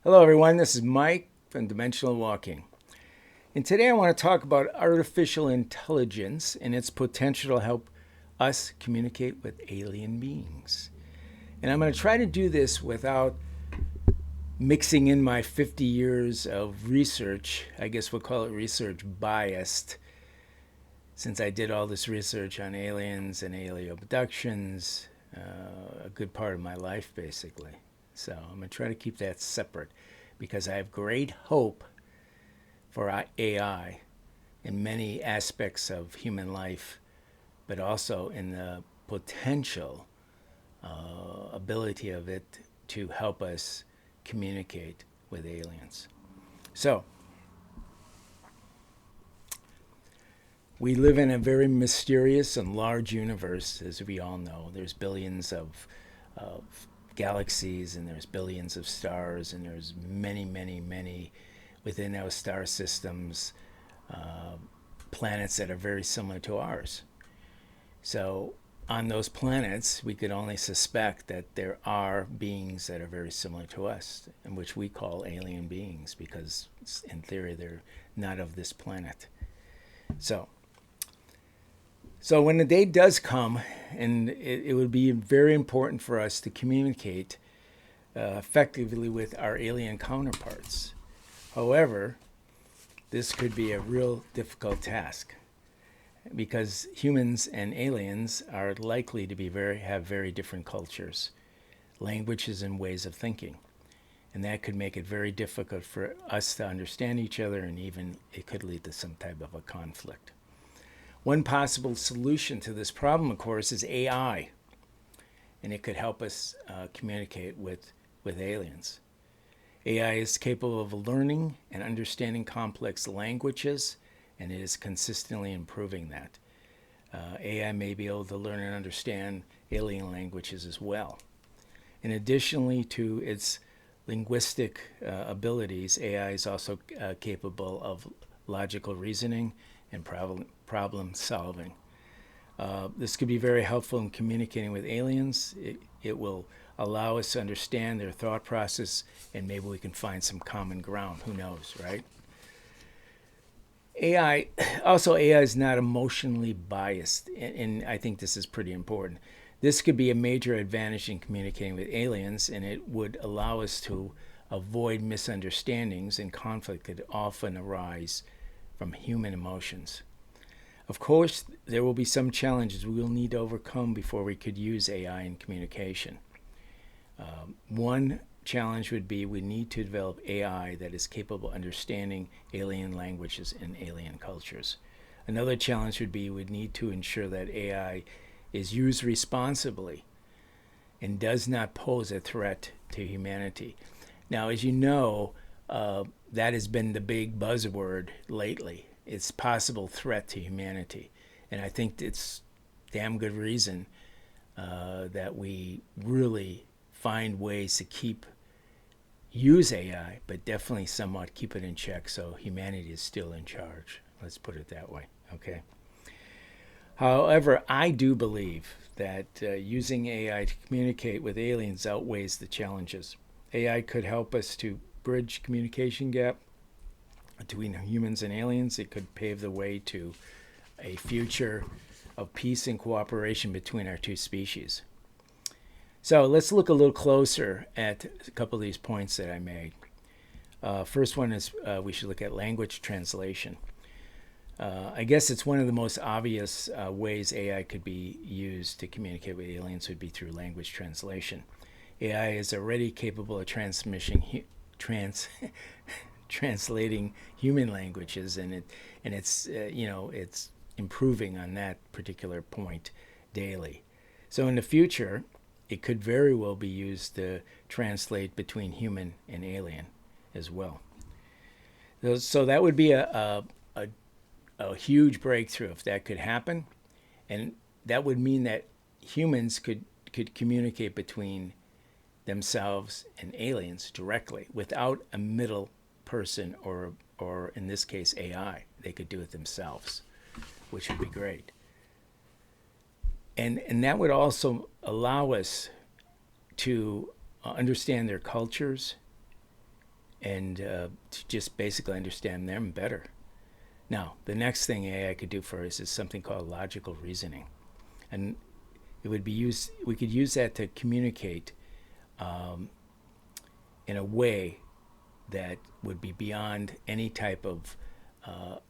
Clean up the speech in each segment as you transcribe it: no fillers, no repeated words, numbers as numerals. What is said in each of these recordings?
Hello, everyone. This is Mike from Dimensional Walking. And today I want to talk about artificial intelligence and its potential to help us communicate with alien beings. And I'm going to try to do this without mixing in my 50 years of research. I guess we'll call it research biased, since I did all this research on aliens and alien abductions, a good part of my life, basically. So I'm going to try to keep that separate because I have great hope for AI in many aspects of human life, but also in the potential ability of it to help us communicate with aliens. So, we live in a very mysterious and large universe, as we all know. There's billions of galaxies, and there's billions of stars, and there's many, many, many within those star systems, uh, planets that are very similar to ours. So, on those planets, we could only suspect that there are beings that are very similar to us, and which we call alien beings because, in theory, they're not of this planet. So, so when the day does come, and it would be very important for us to communicate effectively with our alien counterparts. However, this could be a real difficult task because humans and aliens are likely to be have very different cultures, languages, and ways of thinking. And that could make it very difficult for us to understand each other, and even it could lead to some type of a conflict. One possible solution to this problem, of course, is AI, and it could help us communicate with aliens. AI is capable of learning and understanding complex languages, and it is consistently improving that. AI may be able to learn and understand alien languages as well. And additionally to its linguistic abilities, AI is also capable of logical reasoning and problem solving. This could be very helpful in communicating with aliens. It will allow us to understand their thought process, and maybe we can find some common ground. Who knows, right? AI also AI is not emotionally biased, and I think this is pretty important. This could be a major advantage in communicating with aliens, and it would allow us to avoid misunderstandings and conflict that often arise from human emotions. Of course, there will be some challenges we will need to overcome before we could use AI in communication. One challenge would be we need to develop AI that is capable of understanding alien languages and alien cultures. Another challenge would be we need to ensure that AI is used responsibly and does not pose a threat to humanity. Now, as you know, that has been the big buzzword lately. It's possible threat to humanity, and I think it's damn good reason that we really find ways to use AI, but definitely somewhat keep it in check so humanity is still in charge. Let's put it that way. Okay. However, I do believe that using AI to communicate with aliens outweighs the challenges. AI could help us to bridge communication gap between humans and aliens. It could pave the way to a future of peace and cooperation between our two species. So let's look a little closer at a couple of these points that I made. First one is we should look at language translation. I guess it's one of the most obvious ways AI could be used to communicate with aliens would be through language translation. AI is already capable of translating human languages, and it's improving on that particular point daily. So in the future, it could very well be used to translate between human and alien as well. So that would be a huge breakthrough if that could happen, and that would mean that humans could communicate between themselves and aliens directly without a middle person or in this case AI. They could do it themselves, which would be great. And that would also allow us to understand their cultures and to just basically understand them better. Now, the next thing AI could do for us is something called logical reasoning, and it would be used. We could use that to communicate in a way that would be beyond any type of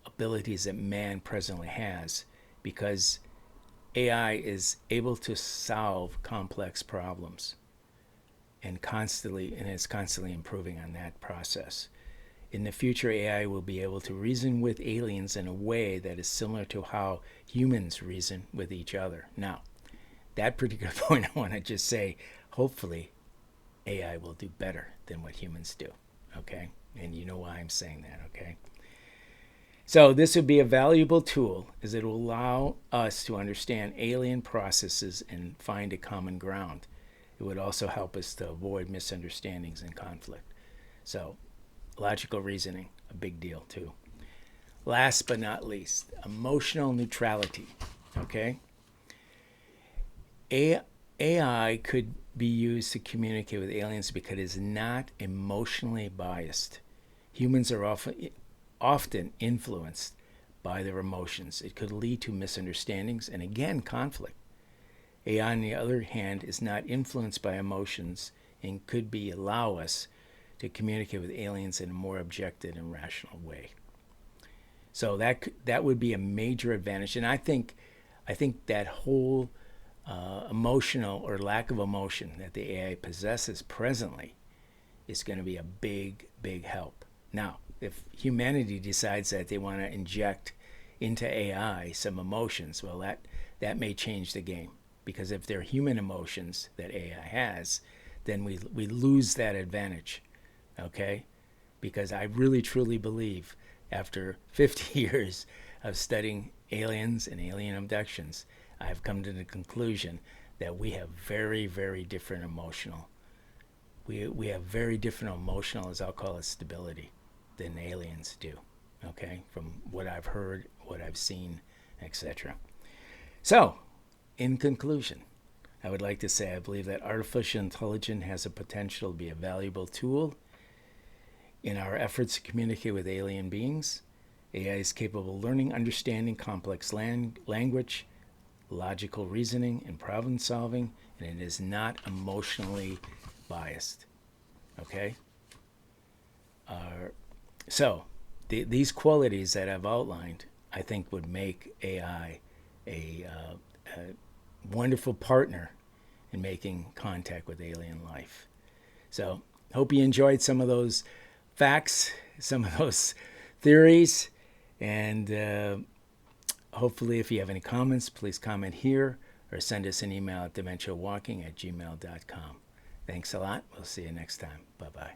abilities that man presently has, because AI is able to solve complex problems and is constantly improving on that process. In the future, AI will be able to reason with aliens in a way that is similar to how humans reason with each other. Now, that particular point, I want to just say, hopefully, AI will do better than what humans do. Okay? And you know why I'm saying that, okay? So this would be a valuable tool, as it will allow us to understand alien processes and find a common ground. It would also help us to avoid misunderstandings and conflict. So logical reasoning, a big deal too. Last but not least, emotional neutrality. Okay? AI could be used to communicate with aliens because it is not emotionally biased. Humans are often influenced by their emotions. It could lead to misunderstandings and, again, conflict. AI, on the other hand, is not influenced by emotions and could allow us to communicate with aliens in a more objective and rational way. So that would be a major advantage, and I think that whole emotional or lack of emotion that the AI possesses presently is going to be a big, big help. Now, if humanity decides that they want to inject into AI some emotions, well, that may change the game, because if they're human emotions that AI has, then we lose that advantage, okay? Because I really truly believe, after 50 years of studying aliens and alien abductions, I've come to the conclusion that we have very, very different emotional. We have very different emotional, as I'll call it, stability than aliens do, okay? From what I've heard, what I've seen, etc. So, in conclusion, I would like to say I believe that artificial intelligence has a potential to be a valuable tool in our efforts to communicate with alien beings. AI is capable of learning, understanding complex language, logical reasoning, and problem solving, and it is not emotionally biased. Okay? So, these qualities that I've outlined, I think, would make AI a wonderful partner in making contact with alien life. So, hope you enjoyed some of those facts, some of those theories, and hopefully, if you have any comments, please comment here or send us an email at dementiawalking@gmail.com. Thanks a lot. We'll see you next time. Bye-bye.